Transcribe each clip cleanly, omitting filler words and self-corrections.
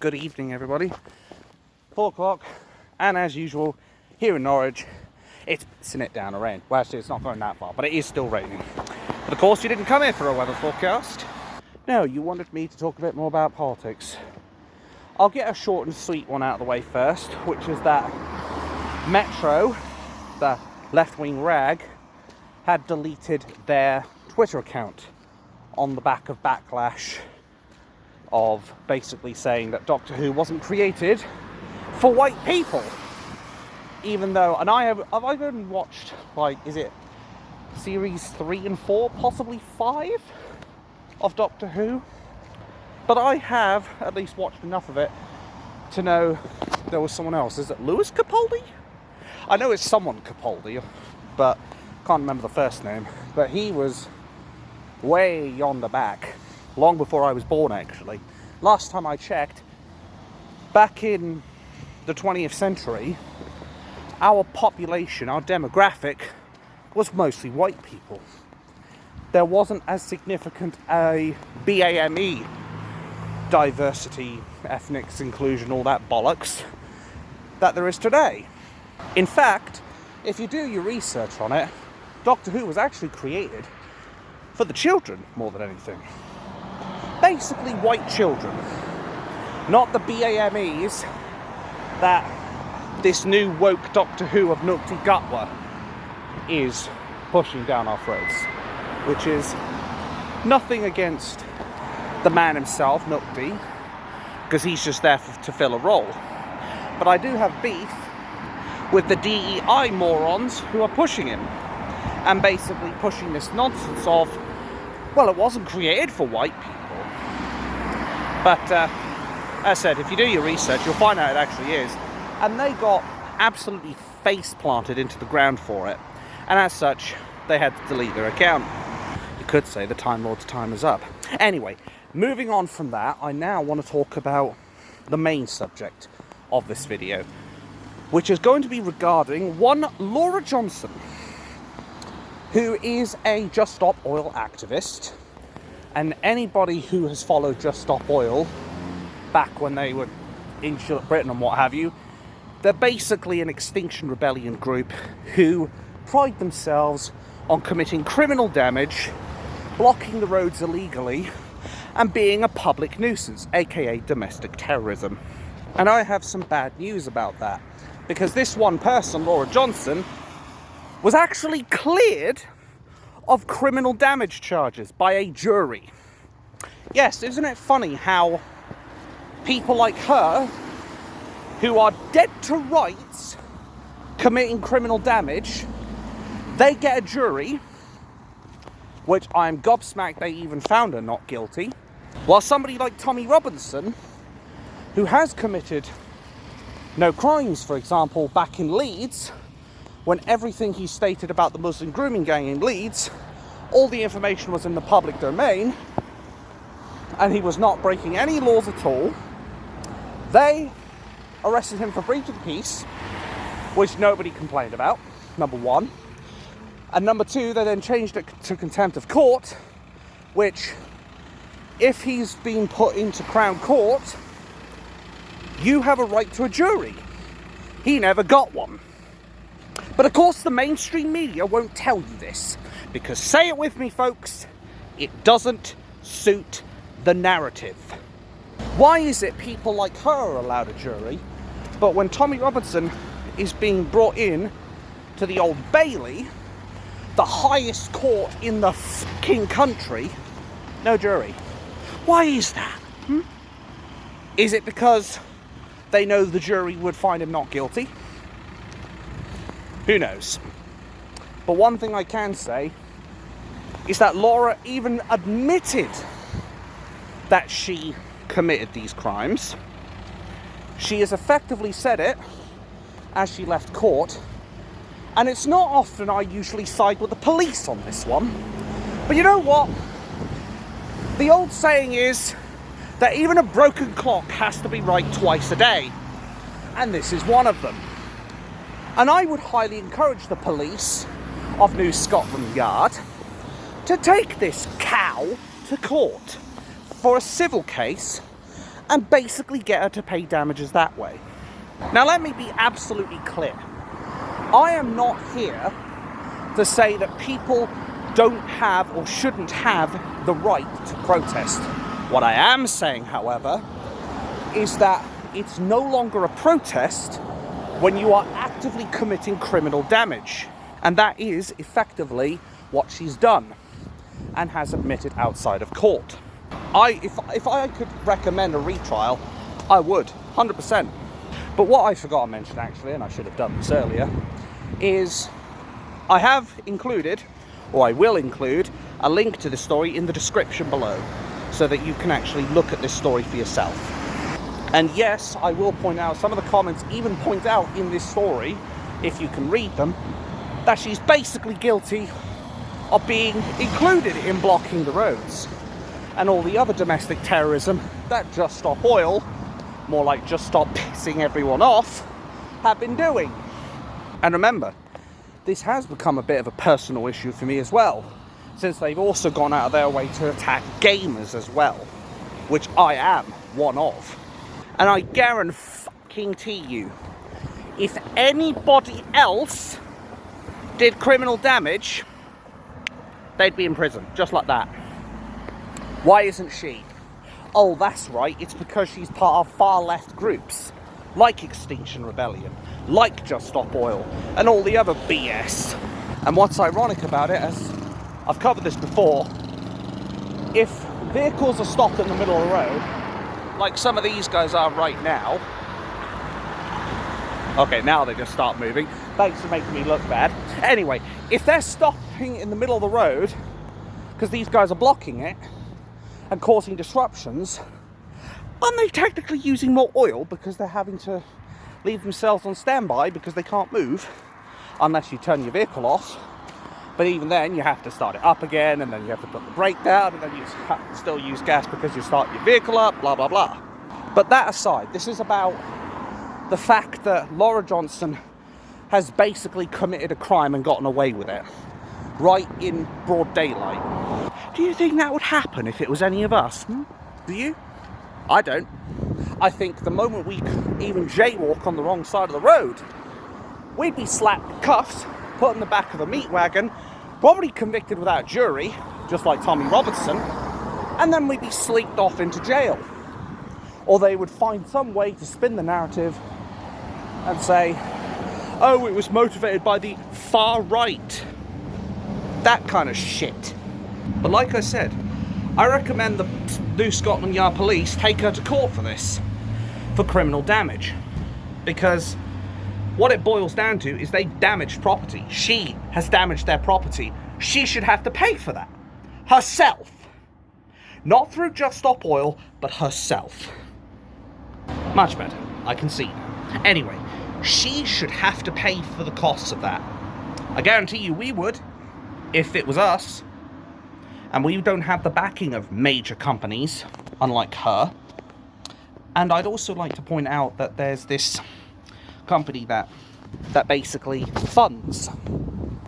Good evening, everybody. 4 o'clock, and as usual, here in Norwich, it's pissing it down to rain. Well, actually, it's not going that far, but it is still raining. But of course, you didn't come here for a weather forecast. No, you wanted me to talk a bit more about politics. I'll get a short and sweet one out of the way first, which is that Metro, the left-wing rag, had deleted their Twitter account on the back of backlash of basically saying that Doctor Who wasn't created for white people. Even though, and I've only watched, like, is it series 3 and 4, possibly 5 of Doctor Who? But I have at least watched enough of it to know there was someone else. Is it Lewis Capaldi? I know it's someone Capaldi, but can't remember the first name. But he was way on the back. Long before I was born, actually. Last time I checked, back in the 20th century, our population, our demographic, was mostly white people. There wasn't as significant a BAME, diversity, ethnics, inclusion, all that bollocks, that there is today. In fact, if you do your research on it, Doctor Who was actually created for the children more than anything. Basically white children, not the BAMEs that this new woke Doctor Who of Nukti Gatwa is pushing down our throats, which is nothing against the man himself, Nukti, because he's just there to fill a role. But I do have beef with the DEI morons who are pushing him and basically pushing this nonsense of, well, it wasn't created for white people. But, as I said, if you do your research, you'll find out it actually is. And they got absolutely face planted into the ground for it. And as such, they had to delete their account. You could say the Time Lord's time is up. Anyway, moving on from that, I now want to talk about the main subject of this video, which is going to be regarding one Lora Johnson, who is a Just Stop Oil activist. And anybody who has followed Just Stop Oil back when they were in Britain and what have you, they're basically an Extinction Rebellion group who pride themselves on committing criminal damage, blocking the roads illegally, and being a public nuisance, aka domestic terrorism. And I have some bad news about that, because this one person, Lora Johnson, was actually cleared of criminal damage charges by a jury. Yes, isn't it funny how people like her, who are dead to rights, committing criminal damage, they get a jury, which I'm gobsmacked they even found her not guilty, while somebody like Tommy Robinson, who has committed no crimes, for example, back in Leeds, when everything he stated about the Muslim grooming gang in Leeds, all the information was in the public domain, and he was not breaking any laws at all, they arrested him for breach of peace, which nobody complained about, number one. And number two, they then changed it to contempt of court, which, if he's been put into Crown Court, you have a right to a jury. He never got one. But of course the mainstream media won't tell you this, because, say it with me folks, it doesn't suit the narrative. Why is it people like her are allowed a jury, but when Tommy Robinson is being brought in to the Old Bailey, the highest court in the fucking country, no jury? Why is that? Is it because they know the jury would find him not guilty? Who knows? But one thing I can say is that Lora even admitted that she committed these crimes. She has effectively said it as she left court, and it's not often I usually side with the police on this one, but you know what? The old saying is that even a broken clock has to be right twice a day, and this is one of them. And I would highly encourage the police of New Scotland Yard to take this cow to court for a civil case and basically get her to pay damages that way. Now let me be absolutely clear. I am not here to say that people don't have or shouldn't have the right to protest. What I am saying, however, is that it's no longer a protest when you are actively committing criminal damage. And that is effectively what she's done and has admitted outside of court. If I could recommend a retrial, I would, 100%. But what I forgot to mention actually, and I should have done this earlier, is I have included, or I will include, a link to the story in the description below so that you can actually look at this story for yourself. And yes, I will point out, some of the comments even point out in this story, if you can read them, that she's basically guilty of being included in blocking the roads and all the other domestic terrorism that Just Stop Oil, more like Just Stop Pissing Everyone Off, have been doing. And remember, this has become a bit of a personal issue for me as well, since they've also gone out of their way to attack gamers as well, which I am one of. And I guarantee you, if anybody else did criminal damage, they'd be in prison, just like that. Why isn't she? Oh, that's right, it's because she's part of far-left groups, like Extinction Rebellion, like Just Stop Oil, and all the other BS. And what's ironic about it, as I've covered this before, if vehicles are stopped in the middle of the road, like some of these guys are right now, okay, now they just start moving, thanks for making me look bad. Anyway, if they're stopping in the middle of the road, because these guys are blocking it, and causing disruptions, aren't they technically using more oil because they're having to leave themselves on standby because they can't move unless you turn your vehicle off? But even then, you have to start it up again, and then you have to put the brake down, and then you have to still use gas because you start your vehicle up, blah, blah, blah. But that aside, this is about the fact that Lora Johnson has basically committed a crime and gotten away with it, right in broad daylight. Do you think that would happen if it was any of us? Do you? I don't. I think the moment we even jaywalk on the wrong side of the road, we'd be slapped with cuffs, put in the back of a meat wagon, probably convicted without jury, just like Tommy Robertson, and then we'd be sleeped off into jail. Or they would find some way to spin the narrative and say, oh, it was motivated by the far right. That kind of shit. But like I said, I recommend the New Scotland Yard Police take her to court for this, for criminal damage. Because what it boils down to is they've damaged property. She has damaged their property. She should have to pay for that. Herself. Not through Just Stop Oil, but herself. Much better, I can see. Anyway, she should have to pay for the costs of that. I guarantee you we would, if it was us. And we don't have the backing of major companies, unlike her. And I'd also like to point out that there's this company that basically funds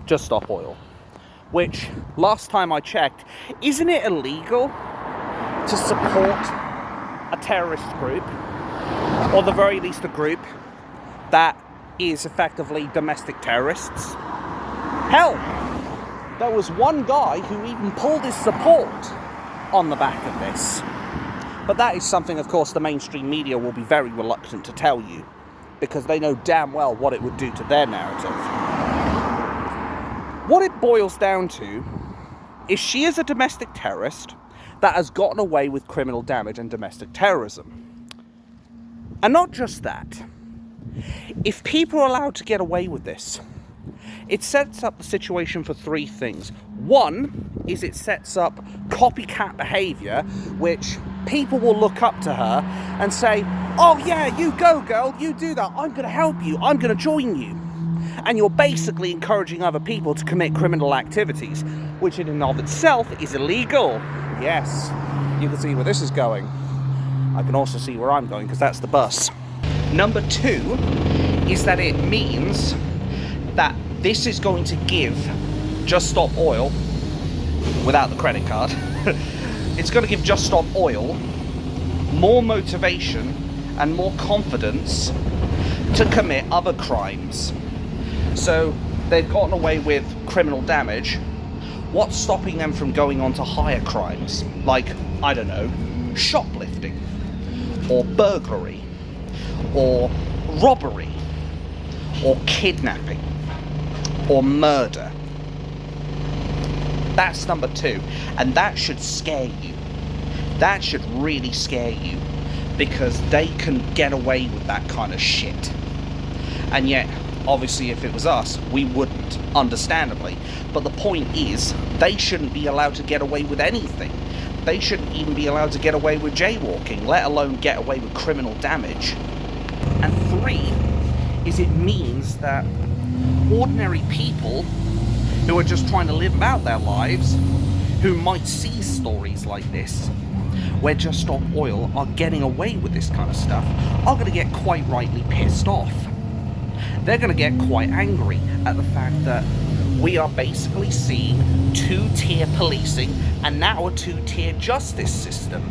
Just Stop Oil, which, last time I checked, isn't it illegal to support a terrorist group, or the very least a group that is effectively domestic terrorists? Hell, there was one guy who even pulled his support on the back of this. But that is something, of course, the mainstream media will be very reluctant to tell you, because they know damn well what it would do to their narrative. What it boils down to is she is a domestic terrorist that has gotten away with criminal damage and domestic terrorism. And not just that. If people are allowed to get away with this, it sets up the situation for three things. One is it sets up copycat behaviour, which people will look up to her and say, oh yeah, you go girl, you do that, I'm going to help you, I'm going to join you. And you're basically encouraging other people to commit criminal activities, which in and of itself is illegal. Yes, you can see where this is going. I can also see where I'm going, because that's the bus. Number two is that it means that this is going to give Just Stop Oil, without the credit card, it's going to give Just Stop Oil more motivation and more confidence to commit other crimes. So they've gotten away with criminal damage. What's stopping them from going on to higher crimes? Like, I don't know, shoplifting, or burglary, or robbery, or kidnapping, or murder. That's number 2, and that should scare you. That should really scare you, because they can get away with that kind of shit. And yet, obviously, if it was us, we wouldn't, understandably. But the point is, they shouldn't be allowed to get away with anything. They shouldn't even be allowed to get away with jaywalking, let alone get away with criminal damage. And 3 is it means that ordinary people who are just trying to live out their lives, who might see stories like this, where Just Stop Oil are getting away with this kind of stuff, are going to get quite rightly pissed off. They're going to get quite angry at the fact that we are basically seeing 2-tier policing and now a 2-tier justice system,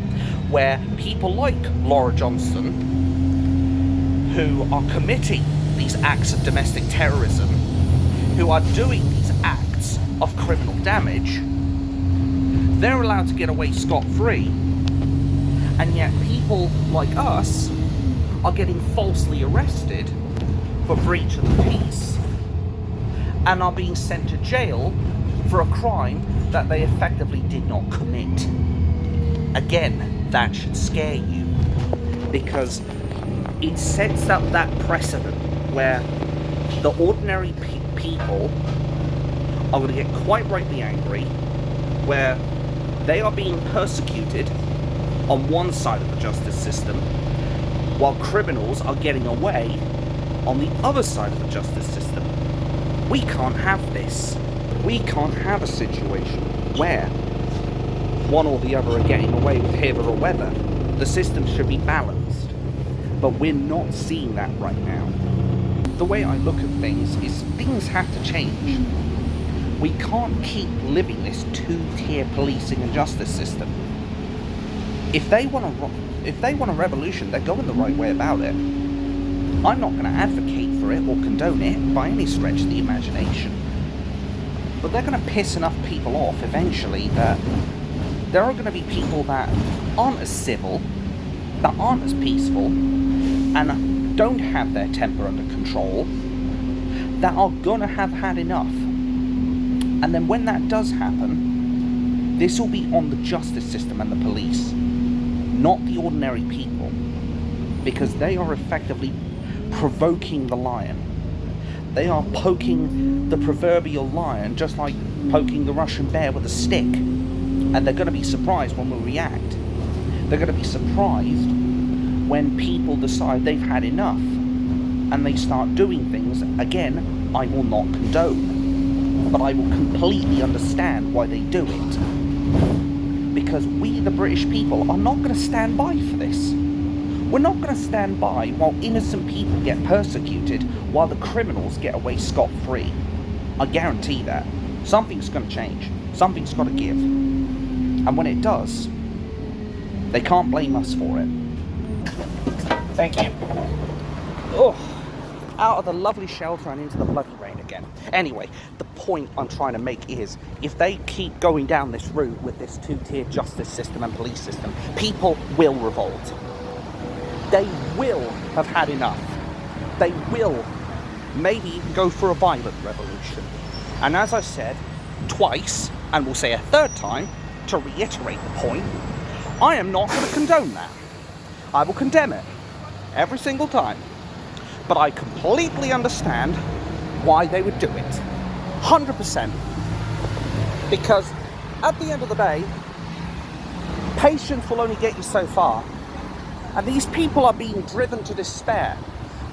where people like Lora Johnson, who are committing these acts of domestic terrorism, who are doing these acts of criminal damage, they're allowed to get away scot-free, and yet people like us are getting falsely arrested for breach of the peace and are being sent to jail for a crime that they effectively did not commit. Again, that should scare you, because it sets up that precedent where the ordinary people are going to get quite rightly angry, where they are being persecuted on one side of the justice system, while criminals are getting away on the other side of the justice system. We can't have this. We can't have a situation where one or the other are getting away with hither or whether. The system should be balanced, but we're not seeing that right now. The way I look at things is things have to change. We can't keep living this 2-tier policing and justice system. If they want a revolution, they're going the right way about it. I'm not going to advocate for it or condone it by any stretch of the imagination. But they're going to piss enough people off eventually that there are going to be people that aren't as civil, that aren't as peaceful, and don't have their temper under control, that are going to have had enough. And then when that does happen, this will be on the justice system and the police, not the ordinary people, because they are effectively provoking the lion. They are poking the proverbial lion just like poking the Russian bear with a stick, and they're going to be surprised when we react. They're going to be surprised when people decide they've had enough and they start doing things, again, I will not condone, but I will completely understand why they do it. Because we, the British people, are not going to stand by for this. We're not going to stand by while innocent people get persecuted while the criminals get away scot-free. I guarantee that. Something's going to change. Something's got to give. And when it does, they can't blame us for it. Thank you. Oh, out of the lovely shelter and into the bloody rain again. Anyway, the point I'm trying to make is, if they keep going down this route with this 2-tier justice system and police system, people will revolt. They will have had enough. They will maybe go for a violent revolution. And as I said twice, and will say a third time, to reiterate the point, I am not going to condone that. I will condemn it every single time. But I completely understand why they would do it. 100%. Because at the end of the day, patience will only get you so far. And these people are being driven to despair.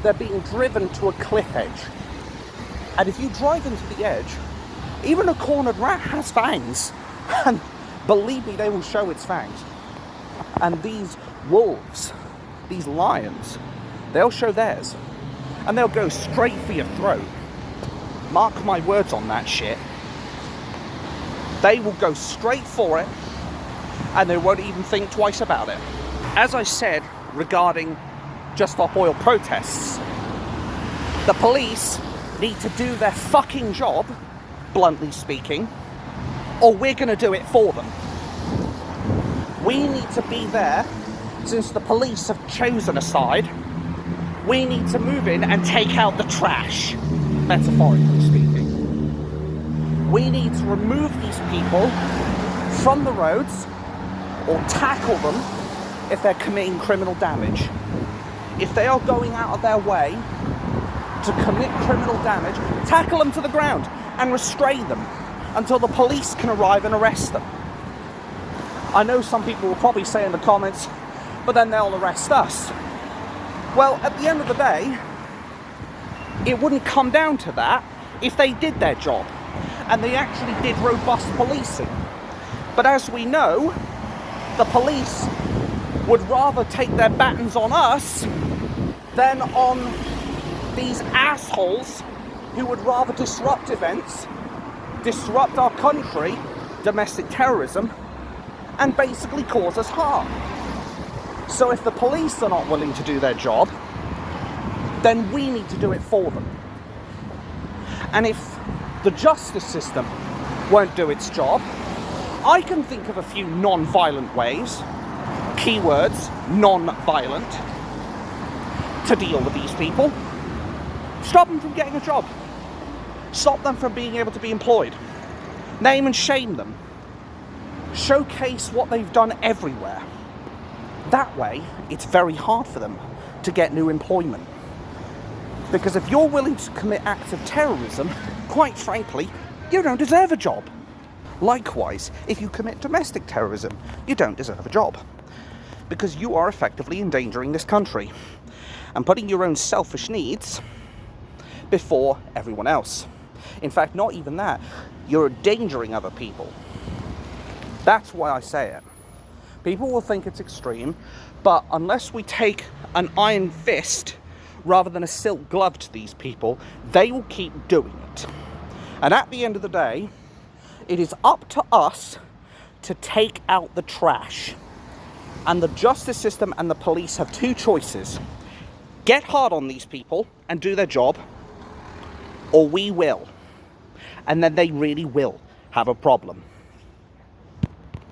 They're being driven to a cliff edge. And if you drive into the edge, even a cornered rat has fangs. And believe me, they will show its fangs. And these wolves, these lions, they'll show theirs. And they'll go straight for your throat. Mark my words on that shit. They will go straight for it, and they won't even think twice about it. As I said regarding Just Stop Oil protests, the police need to do their fucking job, bluntly speaking, or we're going to do it for them. We need to be there. Since the police have chosen a side, we need to move in and take out the trash, metaphorically speaking. We need to remove these people from the roads or tackle them if they're committing criminal damage. If they are going out of their way to commit criminal damage, tackle them to the ground and restrain them until the police can arrive and arrest them. I know some people will probably say in the comments, but then they'll arrest us. Well, at the end of the day, it wouldn't come down to that if they did their job and they actually did robust policing. But as we know, the police would rather take their batons on us than on these assholes who would rather disrupt events, disrupt our country, domestic terrorism, and basically cause us harm. So if the police are not willing to do their job, then we need to do it for them. And if the justice system won't do its job, I can think of a few non-violent ways, keywords, non-violent, to deal with these people. Stop them from getting a job. Stop them from being able to be employed. Name and shame them. Showcase what they've done everywhere. That way, it's very hard for them to get new employment. Because if you're willing to commit acts of terrorism, quite frankly, you don't deserve a job. Likewise, if you commit domestic terrorism, you don't deserve a job. Because you are effectively endangering this country and putting your own selfish needs before everyone else. In fact, not even that. You're endangering other people. That's why I say it. People will think it's extreme, but unless we take an iron fist rather than a silk glove to these people, they will keep doing it. And at the end of the day, it is up to us to take out the trash. And the justice system and the police have two choices. Get hard on these people and do their job, or we will. And then they really will have a problem.